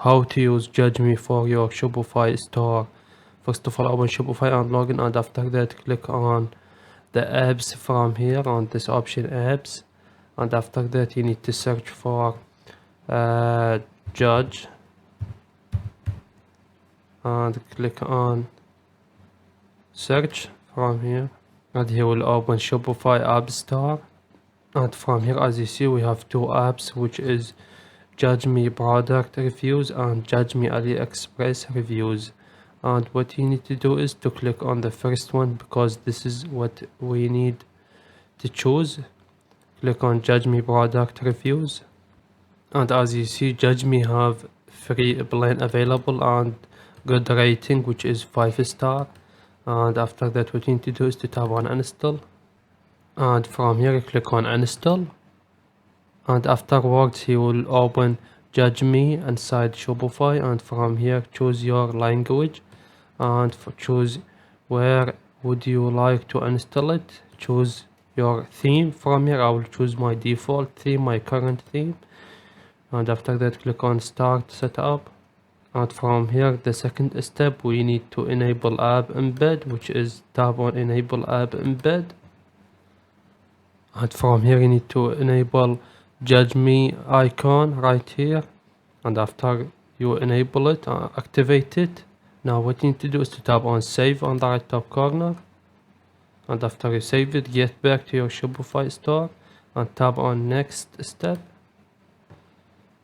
how to use Judge Me for your Shopify store. First of all, open Shopify and login, and after that click on the apps from here on this option apps, and after that you need to search for Judge and click on search from here, and he will open Shopify App Store. And from here, as you see, we have two apps, which is Judge Me Product Reviews and Judge Me AliExpress Reviews. And what you need to do is to click on the first one, because this is what we need to choose. Click on Judge Me Product Reviews, and as you see, Judge Me have free plan available and good rating, which is 5 star. And after that, what you need to do is to tap on install, and from here click on install, and afterwards he will open Judge Me inside Shopify, and from here choose your language and choose where would you like to install it. Choose your theme. From here I will choose my default theme, my current theme, and after that click on start setup. And from here, the second step, we need to enable app embed, which is tap on enable app embed. And from here you need to enable Judge Me icon right here, and after you enable it, activate it. Now what you need to do is to tap on save on the right top corner, and after you save it, get back to your Shopify store and tap on next step.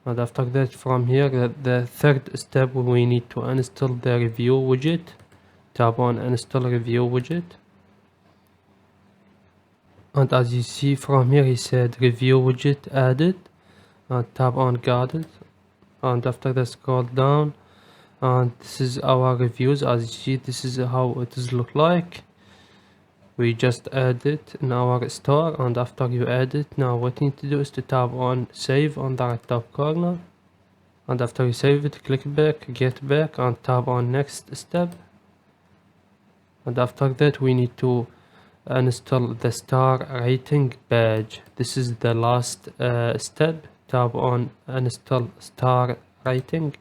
And after that, from here, the third step, we need to install the review widget. Tap on install review widget, and as you see from here, he said review widget added, and tap on got it. And after that, scroll down, and this is our reviews. As you see, this is how it is look like. We just add it in our store, and after you add it, now what you need to do is to tap on save on the right top corner, and after you save it, click back, get back, and tap on next step. And after that, we need to install the star rating badge. This is the last step. Tap on install star rating,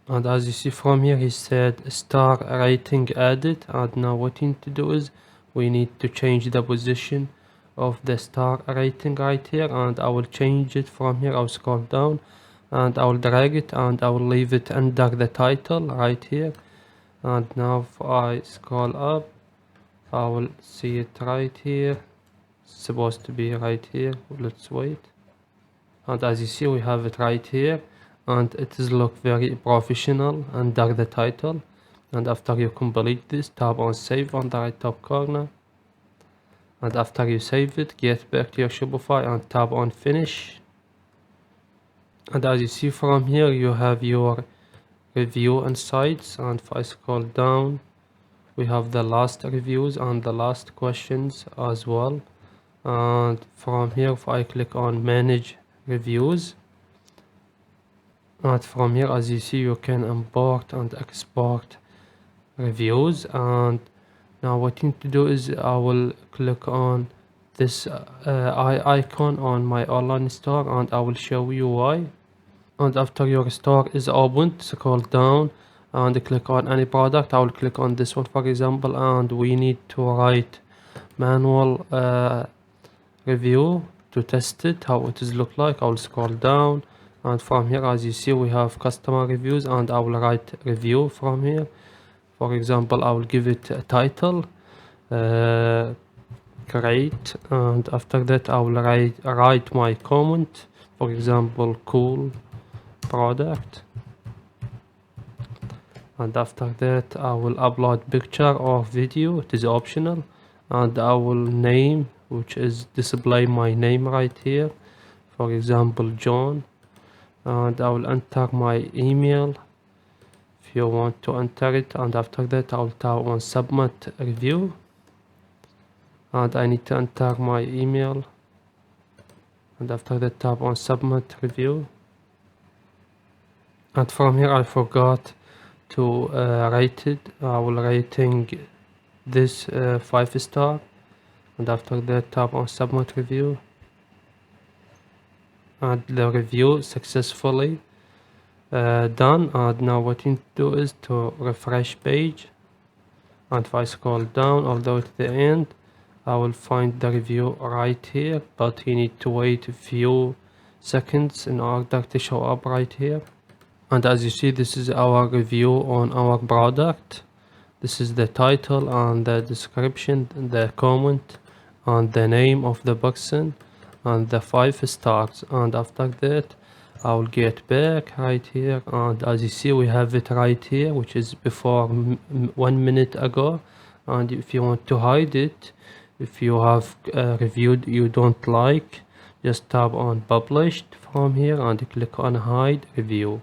and as you see from here, he said star rating added. And now what you need to do is we need to change the position of the star rating right here, and I will change it from here. I'll scroll down and I will drag it, and I will leave it under the title right here. And now if I scroll up, I will see it right here. It's supposed to be right here. Let's wait. And as you see, we have it right here, and it is look very professional under the title. And after you complete this, tap on save on the right top corner, and after you save it, get back to your Shopify and tap on finish. And as you see from here, you have your review insights, and if I scroll down, we have the last reviews and the last questions as well. And from here, if I click on manage reviews, and from here, as you see, you can import and export reviews. And now what you need to do is I will click on this icon on my online store, and I will show you why. And after your store is opened, scroll down and click on any product. I will click on this one, for example, and we need to write manual review to test it, how it is look like. I will scroll down, and from here, as you see, we have customer reviews, and I will write review from here. For example, I will give it a title, great, and after that I will write my comment. For example, cool product, and after that I will upload picture or video. It is optional, and I will name, which is display my name right here, for example John, and I will enter my email if you want to enter it. And after that I will tap on submit review, and I need to enter my email, and after that tap on submit review. And from here, I forgot to rate it. I will rating this 5 star, and after that tap on submit review, and the review successfully done. And now what you need to do is to refresh page, and if I scroll down all the way to the end, I will find the review right here, but you need to wait a few seconds in order to show up right here. And as you see, this is our review on our product. This is the title and the description, the comment, and the name of the person, and the 5 stars. And after that, I will get back right here, and as you see, we have it right here, which is before 1 minute ago. And if you want to hide it, if you have reviewed you don't like, just tap on published from here and click on hide review,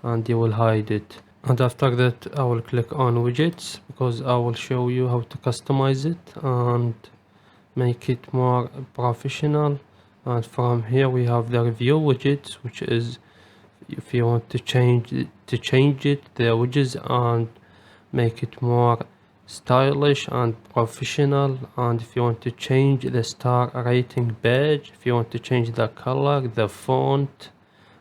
and you will hide it. And after that, I will click on widgets, because I will show you how to customize it and make it more professional. And from here we have the review widgets, which is if you want to change it the widgets and make it more stylish and professional. And if you want to change the star rating page, if you want to change the color, the font,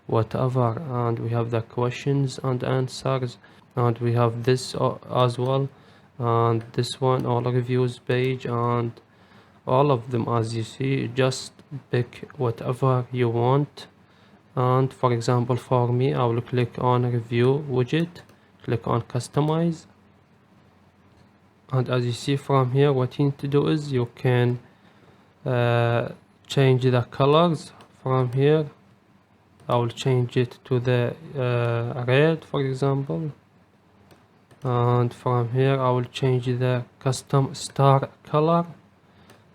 whatever. And we have the questions and answers, and we have this as well, and this one, all reviews page, and all of them. As you see, just pick whatever you want. And for example, for me, I will click on review widget, click on customize, and as you see from here, what you need to do is you can change the colors from here. I will change it to the red, for example, and from here I will change the custom star color.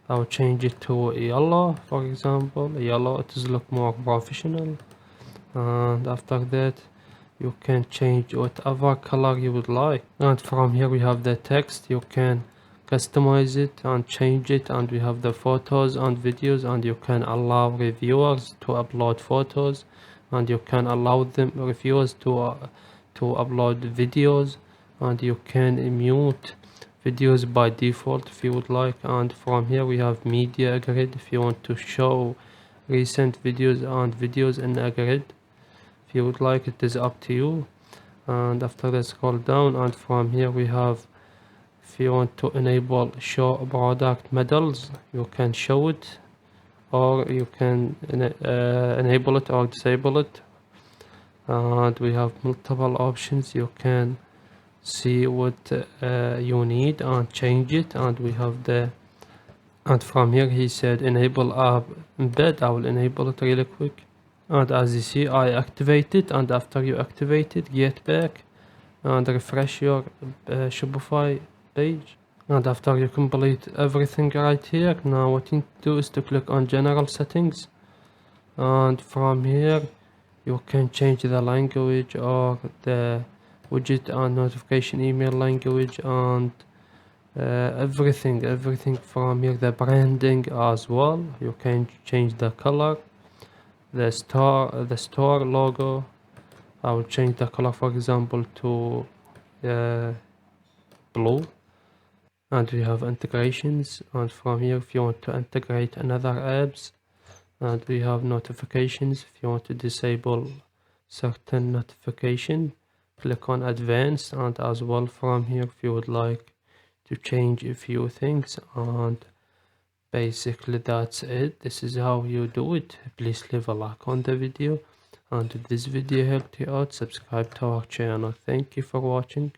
I will change it to yellow, for example. Yellow, it is look more professional. And after that, you can change whatever color you would like. And from here we have the text. You can customize it and change it, and we have the photos and videos, and you can allow reviewers to upload photos, and you can allow them reviewers to upload videos, and you can mute videos by default if you would like. And from here we have media grid, if you want to show recent videos and videos in a grid. If you would like, it is up to you. And after that, scroll down, and from here we have, if you want to enable show product medals, you can show it, or you can enable it or disable it. And we have multiple options. You can see what you need and change it. And we have and from here he said enable app embed. I will enable it really quick, and as you see, I activate it. And after you activate it, get back and refresh your Shopify page. And after you complete everything right here, now what you need to do is to click on general settings, and from here you can change the language or the widget and notification email language, and everything from here. The branding as well, you can change the color, the store logo. I will change the color, for example, to blue. And we have integrations, and from here if you want to integrate another apps. And we have notifications, if you want to disable certain notification, click on advanced. And as well from here, if you would like to change a few things. And basically that's it. This is how you do it. Please leave a like on the video, and if this video helped you out, subscribe to our channel. Thank you for watching.